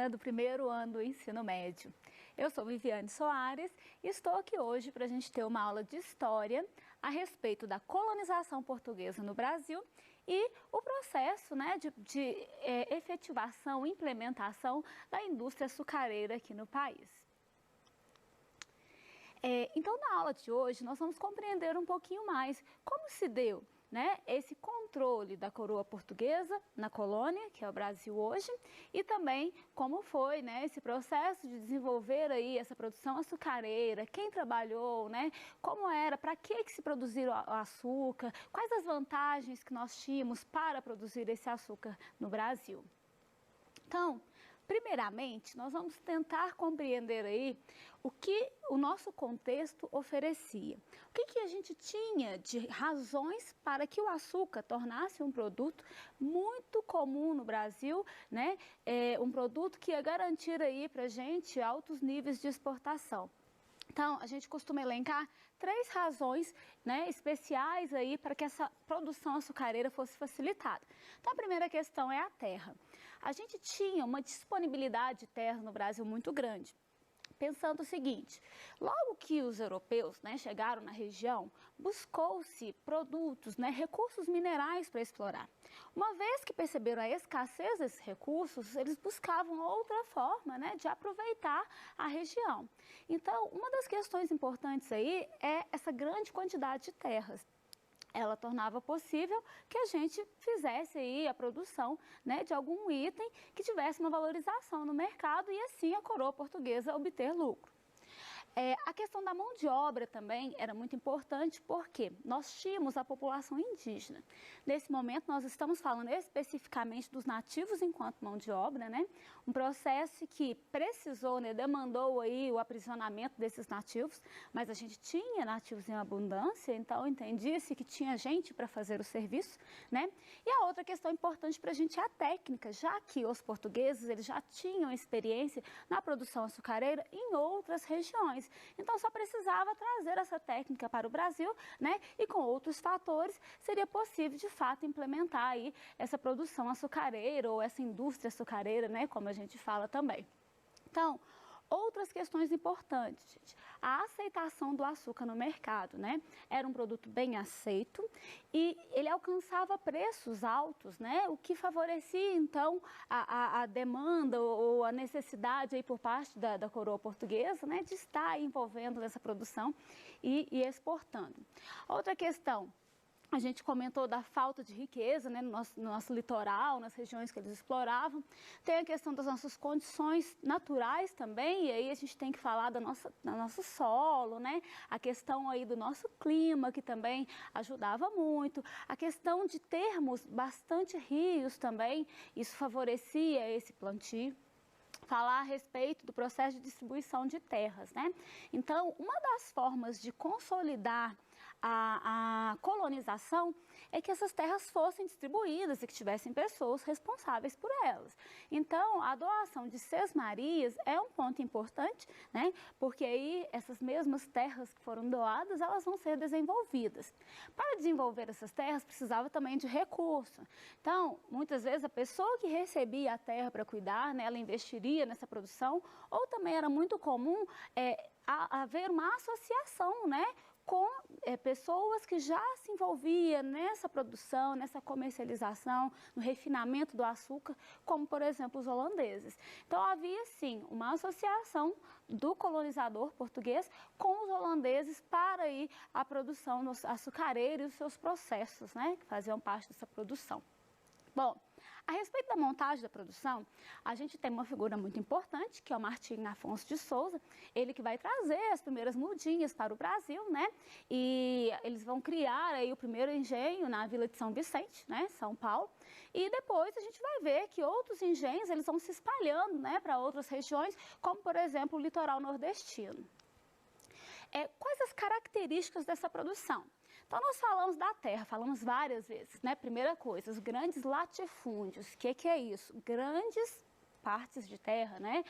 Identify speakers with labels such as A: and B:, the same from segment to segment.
A: do primeiro ano do ensino médio. Eu sou Viviane Soares e estou aqui hoje para a gente ter uma aula de história a respeito da colonização portuguesa no Brasil e o processo de efetivação e implementação da indústria açucareira aqui no país. Então, na aula de hoje, nós vamos compreender um pouquinho mais como se deu esse controle da coroa portuguesa na colônia, que é o Brasil hoje, e também como foi esse processo de desenvolver aí essa produção açucareira, quem trabalhou, como era, para que se produzir o açúcar, quais as vantagens que nós tínhamos para produzir esse açúcar no Brasil. Então, primeiramente, nós vamos tentar compreender aí o que o nosso contexto oferecia. O que a gente tinha de razões para que o açúcar tornasse um produto muito comum no Brasil, um produto que ia garantir aí para a gente altos níveis de exportação. Então, a gente costuma elencar 3 razões especiais aí para que essa produção açucareira fosse facilitada. Então, a primeira questão é a terra. A gente tinha uma disponibilidade de terra no Brasil muito grande. Pensando o seguinte, logo que os europeus chegaram na região, buscou-se produtos, recursos minerais para explorar. Uma vez que perceberam a escassez desses recursos, eles buscavam outra forma de aproveitar a região. Então, uma das questões importantes aí é essa grande quantidade de terras. Ela tornava possível que a gente fizesse aí a produção de algum item que tivesse uma valorização no mercado e assim a coroa portuguesa obter lucro. A questão da mão de obra também era muito importante porque nós tínhamos a população indígena. Nesse momento nós estamos falando especificamente dos nativos enquanto mão de obra, um processo que precisou, demandou aí o aprisionamento desses nativos, mas a gente tinha nativos em abundância, então entendia-se que tinha gente para fazer o serviço, E a outra questão importante para a gente é a técnica, já que os portugueses eles já tinham experiência na produção açucareira em outras regiões. Então, só precisava trazer essa técnica para o Brasil, E com outros fatores, seria possível, de fato, implementar aí essa produção açucareira ou essa indústria açucareira, como a gente fala também. Então, outras questões importantes, gente. A aceitação do açúcar no mercado, Era um produto bem aceito e ele alcançava preços altos, O que favorecia, então, a demanda ou a necessidade aí por parte da coroa portuguesa, de estar envolvendo nessa produção e exportando. Outra questão. A gente comentou da falta de riqueza no nosso litoral, nas regiões que eles exploravam. Tem a questão das nossas condições naturais também, e aí a gente tem que falar do nosso solo, A questão aí do nosso clima, que também ajudava muito. A questão de termos bastante rios também, isso favorecia esse plantio. Falar a respeito do processo de distribuição de terras, Então, uma das formas de consolidar a colonização é que essas terras fossem distribuídas e que tivessem pessoas responsáveis por elas. Então, a doação de sesmarias é um ponto importante, Porque aí essas mesmas terras que foram doadas, elas vão ser desenvolvidas. Para desenvolver essas terras, precisava também de recurso. Então, muitas vezes a pessoa que recebia a terra para cuidar, ela investiria nessa produção, ou também era muito comum haver uma associação, com pessoas que já se envolviam nessa produção, nessa comercialização, no refinamento do açúcar, como, por exemplo, os holandeses. Então, havia, sim, uma associação do colonizador português com os holandeses para aí a produção dos açucareiros e os seus processos, que faziam parte dessa produção. Bom, a respeito da montagem da produção, a gente tem uma figura muito importante, que é o Martim Afonso de Souza, ele que vai trazer as primeiras mudinhas para o Brasil, E eles vão criar aí o primeiro engenho na Vila de São Vicente, São Paulo, e depois a gente vai ver que outros engenhos eles vão se espalhando, para outras regiões, como por exemplo o litoral nordestino. Quais as características dessa produção? Então, nós falamos da terra, falamos várias vezes, Primeira coisa, os grandes latifúndios. O que é isso? Grandes partes de terra, né?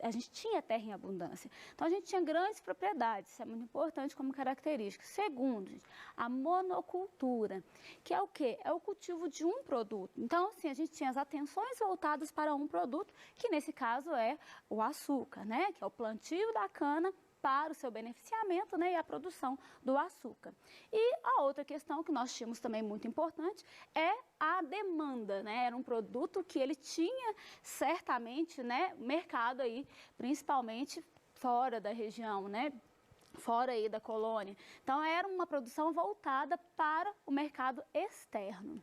A: A gente tinha terra em abundância. Então, a gente tinha grandes propriedades, isso é muito importante como característica. Segundo, gente, a monocultura, que é o quê? É o cultivo de um produto. Então, assim, a gente tinha as atenções voltadas para um produto, que nesse caso é o açúcar, né? Que é o plantio da cana para o seu beneficiamento, né, e a produção do açúcar. E a outra questão que nós tínhamos também muito importante é a demanda, né? Era um produto que ele tinha certamente, né, mercado aí, principalmente fora da região, né? Fora aí da colônia. Então, era uma produção voltada para o mercado externo.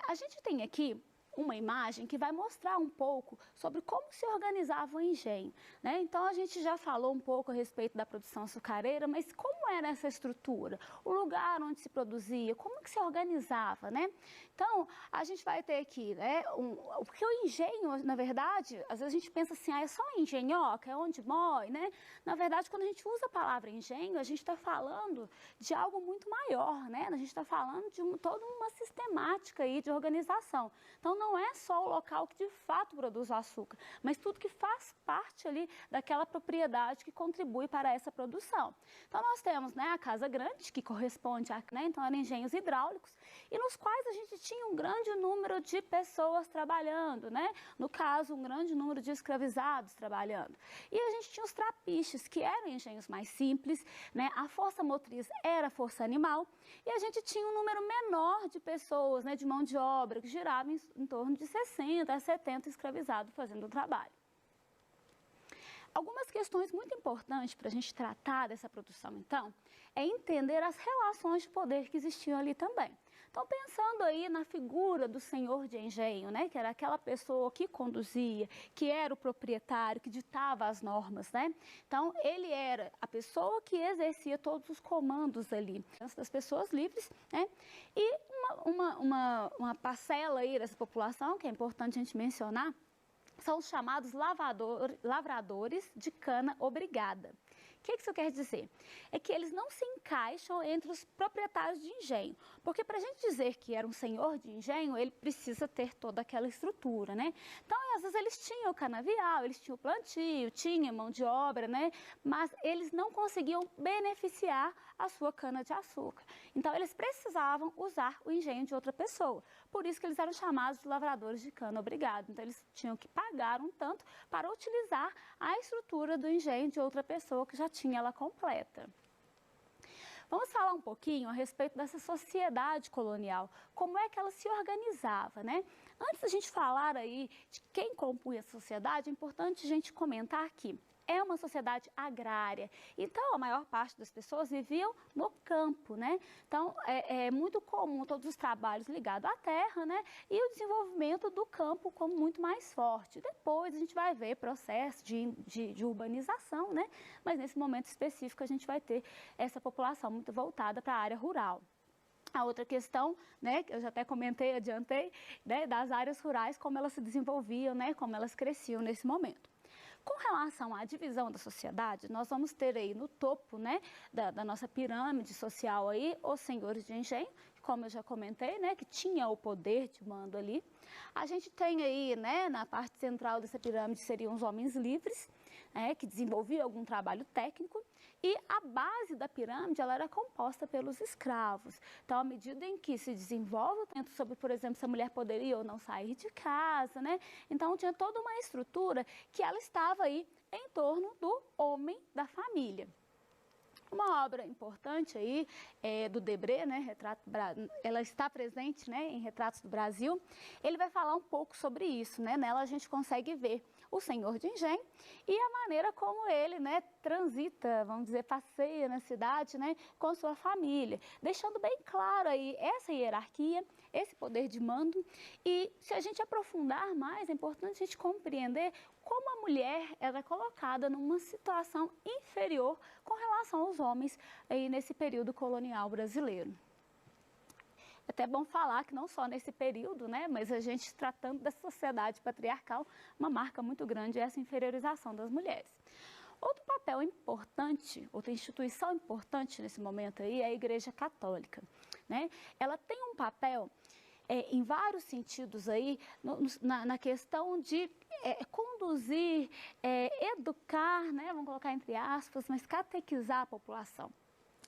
A: A gente tem aqui uma imagem que vai mostrar um pouco sobre como se organizava o engenho, né? Então, a gente já falou um pouco a respeito da produção açucareira, mas como era essa estrutura? O lugar onde se produzia, como que se organizava, né? Então, a gente vai ter aqui, né, porque o engenho, na verdade, às vezes a gente pensa assim, é só engenhoca, é onde moe, né? Na verdade, quando a gente usa a palavra engenho, a gente está falando de algo muito maior, né? A gente está falando de toda uma sistemática aí de organização. Então, não é só o local que de fato produz o açúcar, mas tudo que faz parte ali daquela propriedade que contribui para essa produção. Então, nós temos, né, a Casa Grande, que corresponde a, né, então, eram engenhos hidráulicos, e nos quais a gente tinha um grande número de pessoas trabalhando, né? No caso, um grande número de escravizados trabalhando. E a gente tinha os trapiches, que eram engenhos mais simples, né? A força motriz era a força animal, e a gente tinha um número menor de pessoas, né, de mão de obra, que girava em torno de 60 a 70 escravizados fazendo o trabalho. Algumas questões muito importantes para a gente tratar dessa produção, então, é entender as relações de poder que existiam ali também. Então, pensando aí na figura do senhor de engenho, né, que era aquela pessoa que conduzia, que era o proprietário, que ditava as normas, né? Então, ele era a pessoa que exercia todos os comandos ali, das pessoas livres, né? E uma parcela aí dessa população, que é importante a gente mencionar, são os chamados lavradores de cana obrigada. O que isso quer dizer? É que eles não se encaixam entre os proprietários de engenho, porque para a gente dizer que era um senhor de engenho, ele precisa ter toda aquela estrutura, né? Então, às vezes eles tinham o canavial, eles tinham o plantio, tinha mão de obra, né? Mas eles não conseguiam beneficiar a sua cana-de-açúcar. Então, eles precisavam usar o engenho de outra pessoa. Por isso que eles eram chamados de lavradores de cana obrigado. Então, eles tinham que pagar um tanto para utilizar a estrutura do engenho de outra pessoa que já tinha ela completa. Vamos falar um pouquinho a respeito dessa sociedade colonial, como é que ela se organizava, né? Antes da gente falar aí de quem compunha a sociedade, é importante a gente comentar aqui. É uma sociedade agrária, então a maior parte das pessoas viviam no campo, né? Então é muito comum todos os trabalhos ligados à terra, né? E o desenvolvimento do campo como muito mais forte. Depois a gente vai ver processo de urbanização, né? Mas nesse momento específico a gente vai ter essa população muito voltada para a área rural. A outra questão, né, que eu já até comentei, adiantei, né, das áreas rurais, como elas se desenvolviam, né, como elas cresciam nesse momento. Com relação à divisão da sociedade, nós vamos ter aí no topo, né, da nossa pirâmide social aí, os senhores de engenho, como eu já comentei, né, que tinha o poder de mando ali. A gente tem aí, né, na parte central dessa pirâmide seriam os homens livres, que desenvolviam algum trabalho técnico, e a base da pirâmide ela era composta pelos escravos. Então, à medida em que se desenvolve o tempo sobre, por exemplo, se a mulher poderia ou não sair de casa, né? Então, tinha toda uma estrutura que ela estava aí em torno do homem da família. Uma obra importante aí do Debré, né, ela está presente, né, em Retratos do Brasil. Ele vai falar um pouco sobre isso, né? Nela a gente consegue ver o senhor de engenho e a maneira como ele, né, transita, vamos dizer, passeia na cidade, né, com sua família, deixando bem claro aí essa hierarquia, esse poder de mando. E se a gente aprofundar mais, é importante a gente compreender como a mulher era colocada numa situação inferior com relação aos homens aí nesse período colonial brasileiro. É até bom falar que não só nesse período, né, mas a gente tratando da sociedade patriarcal, uma marca muito grande é essa inferiorização das mulheres. Outro papel importante, outra instituição importante nesse momento aí é a Igreja Católica, né? Ela tem um papel em vários sentidos aí, na questão de conduzir, educar, né, vamos colocar entre aspas, mas catequizar a população.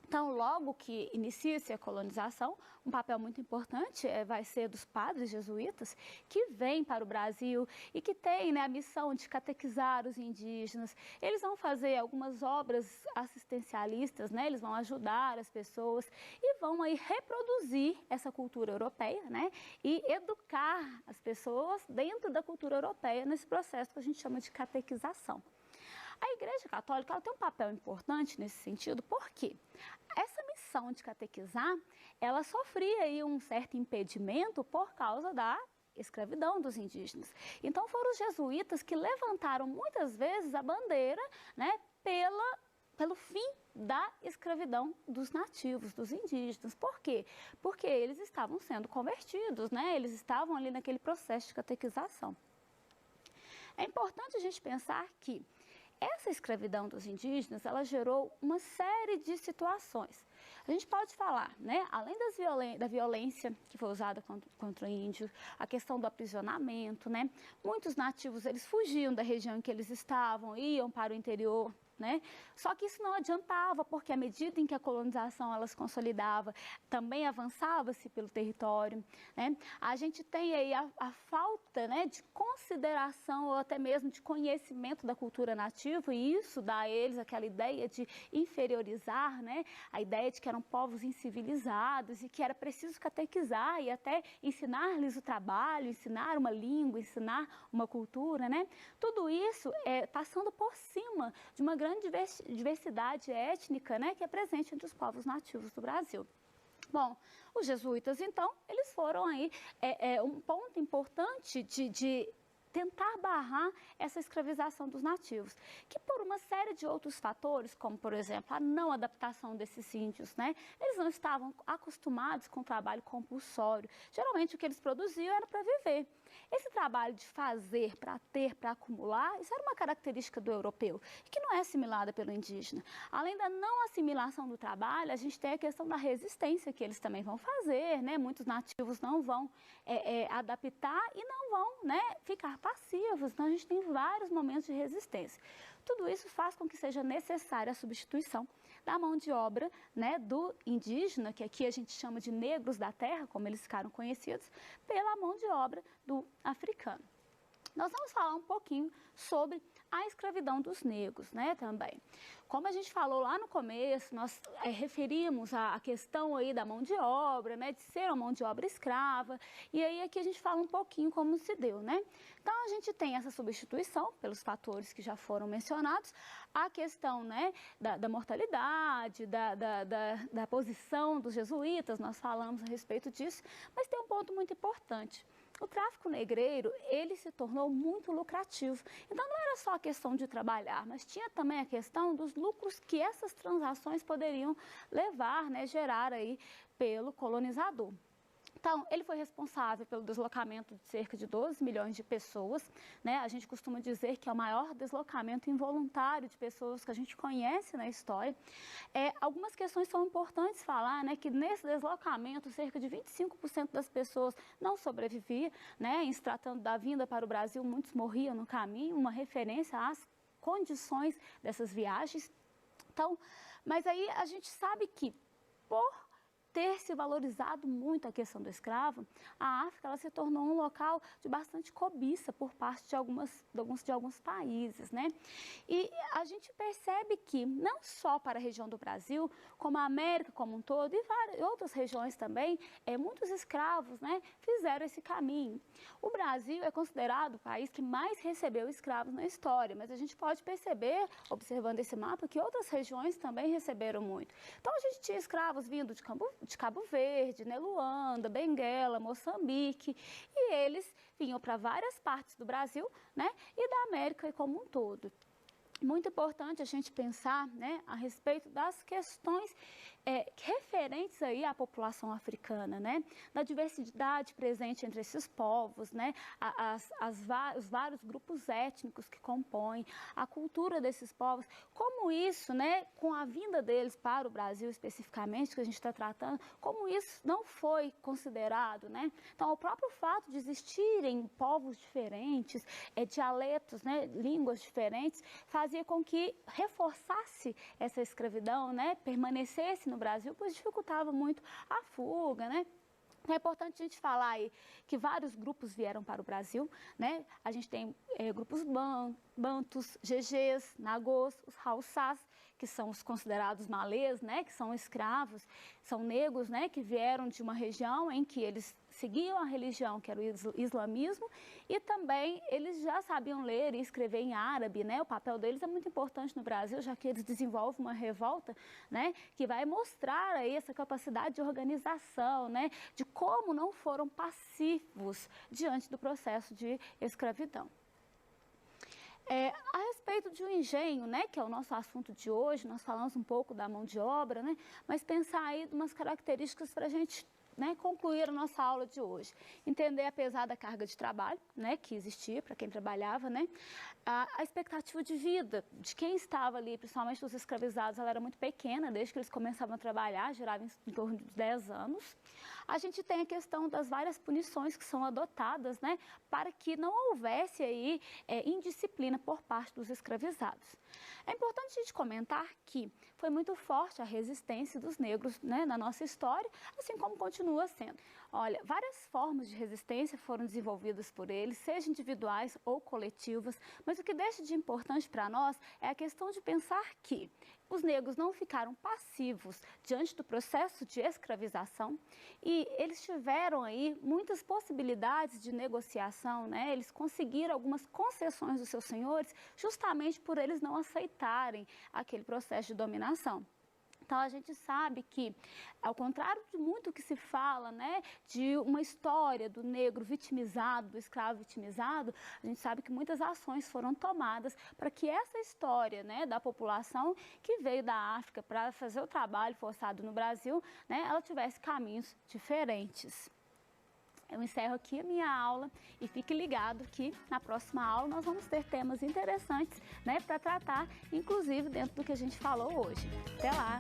A: Então, logo que inicia-se a colonização, um papel muito importante vai ser dos padres jesuítas, que vêm para o Brasil e que têm, né, a missão de catequizar os indígenas. Eles vão fazer algumas obras assistencialistas, né, eles vão ajudar as pessoas e vão aí reproduzir essa cultura europeia, né, e educar as pessoas dentro da cultura europeia nesse processo que a gente chama de catequização. A Igreja Católica ela tem um papel importante nesse sentido, porque essa missão de catequizar, ela sofria aí um certo impedimento por causa da escravidão dos indígenas. Então foram os jesuítas que levantaram muitas vezes a bandeira, né, pelo fim da escravidão dos nativos, dos indígenas. Por quê? Porque eles estavam sendo convertidos, né? Eles estavam ali naquele processo de catequização. É importante a gente pensar que essa escravidão dos indígenas, ela gerou uma série de situações. A gente pode falar, né, além da violência que foi usada contra índios, a questão do aprisionamento, né, muitos nativos, eles fugiam da região em que eles estavam, iam para o interior, né? Só que isso não adiantava, porque à medida em que a colonização ela se consolidava, também avançava-se pelo território, né? A gente tem aí a falta, né, de consideração ou até mesmo de conhecimento da cultura nativa, e isso dá a eles aquela ideia de inferiorizar, né? A ideia de que eram povos incivilizados e que era preciso catequizar e até ensinar-lhes o trabalho, ensinar uma língua, ensinar uma cultura, né? Tudo isso passando por cima de uma grande diversidade étnica, né, que é presente entre os povos nativos do Brasil. Bom, os jesuítas, então, eles foram aí um ponto importante de tentar barrar essa escravização dos nativos, que por uma série de outros fatores, como, por exemplo, a não adaptação desses índios, né? Eles não estavam acostumados com o trabalho compulsório. Geralmente, o que eles produziam era para viver. Esse trabalho de fazer, para ter, para acumular, isso era uma característica do europeu, que não é assimilada pelo indígena. Além da não assimilação do trabalho, a gente tem a questão da resistência que eles também vão fazer, né? Muitos nativos não vão adaptar e não vão, né, ficar passivos. Então, a gente tem vários momentos de resistência. Tudo isso faz com que seja necessária a substituição da mão de obra, né, do indígena, que aqui a gente chama de negros da terra, como eles ficaram conhecidos, pela mão de obra do africano. Nós vamos falar um pouquinho sobre a escravidão dos negros, né, também. Como a gente falou lá no começo, nós referimos a questão aí da mão de obra, né, de ser uma mão de obra escrava, e aí aqui a gente fala um pouquinho como se deu, né? Então, a gente tem essa substituição pelos fatores que já foram mencionados, a questão, né, da mortalidade, da posição dos jesuítas, nós falamos a respeito disso, mas tem um ponto muito importante. O tráfico negreiro, ele se tornou muito lucrativo. Então, não era só a questão de trabalhar, mas tinha também a questão dos lucros que essas transações poderiam levar, né, gerar aí pelo colonizador. Então, ele foi responsável pelo deslocamento de cerca de 12 milhões de pessoas, né? A gente costuma dizer que é o maior deslocamento involuntário de pessoas que a gente conhece na história. Algumas questões são importantes falar, né? Que nesse deslocamento, cerca de 25% das pessoas não sobreviviam, né? Em se tratando da vinda para o Brasil, muitos morriam no caminho, uma referência às condições dessas viagens. Então, mas aí a gente sabe que, por ter se valorizado muito a questão do escravo, a África ela se tornou um local de bastante cobiça por parte de alguns países, né? E a gente percebe que não só para a região do Brasil, como a América como um todo e várias outras regiões também, muitos escravos, né, fizeram esse caminho. O Brasil é considerado o país que mais recebeu escravos na história, mas a gente pode perceber, observando esse mapa, que outras regiões também receberam muito. Então, a gente tinha escravos vindo de Cabo Verde, né, Luanda, Benguela, Moçambique, e eles vinham para várias partes do Brasil, né, e da América como um todo. muito importante a gente pensar, né, a respeito das questões referentes aí à população africana, né, da diversidade presente entre esses povos, né, os vários grupos étnicos que compõem a cultura desses povos, como isso, né, com a vinda deles para o Brasil especificamente, que a gente está tratando, como isso não foi considerado, né? Então, o próprio fato de existirem povos diferentes, dialetos, né, línguas diferentes, fazia com que reforçasse essa escravidão, né, permanecesse no Brasil, pois dificultava muito a fuga, né? É importante a gente falar aí que vários grupos vieram para o Brasil, né? A gente tem grupos bantus, gegês, nagôs, os haussás, que são os considerados malês, né? Que são escravos, são negros, né? Que vieram de uma região em que eles seguiam a religião, que era o islamismo, e também eles já sabiam ler e escrever em árabe, né? O papel deles é muito importante no Brasil, já que eles desenvolvem uma revolta, né? Que vai mostrar aí essa capacidade de organização, né? De como não foram passivos diante do processo de escravidão. A respeito de um engenho, né, que é o nosso assunto de hoje, nós falamos um pouco da mão de obra, né, mas pensar aí de umas características para a gente, né, concluir a nossa aula de hoje. Entender a pesada carga de trabalho, né, que existia para quem trabalhava, né, a expectativa de vida de quem estava ali, principalmente dos escravizados, ela era muito pequena, desde que eles começavam a trabalhar, girava em torno de 10 anos. A gente tem a questão das várias punições que são adotadas, né, para que não houvesse aí indisciplina por parte dos escravizados. É importante a gente comentar que foi muito forte a resistência dos negros, né, na nossa história, assim como continua sendo. Olha, várias formas de resistência foram desenvolvidas por eles, seja individuais ou coletivas, mas o que deixa de importante para nós é a questão de pensar que os negros não ficaram passivos diante do processo de escravização e eles tiveram aí muitas possibilidades de negociação, né? Eles conseguiram algumas concessões dos seus senhores justamente por eles não aceitarem aquele processo de dominação. Então, a gente sabe que, ao contrário de muito que se fala, né, de uma história do negro vitimizado, do escravo vitimizado, a gente sabe que muitas ações foram tomadas para que essa história, né, da população que veio da África para fazer o trabalho forçado no Brasil, né, ela tivesse caminhos diferentes. Eu encerro aqui a minha aula e fique ligado que na próxima aula nós vamos ter temas interessantes, né, para tratar, inclusive dentro do que a gente falou hoje. Até lá!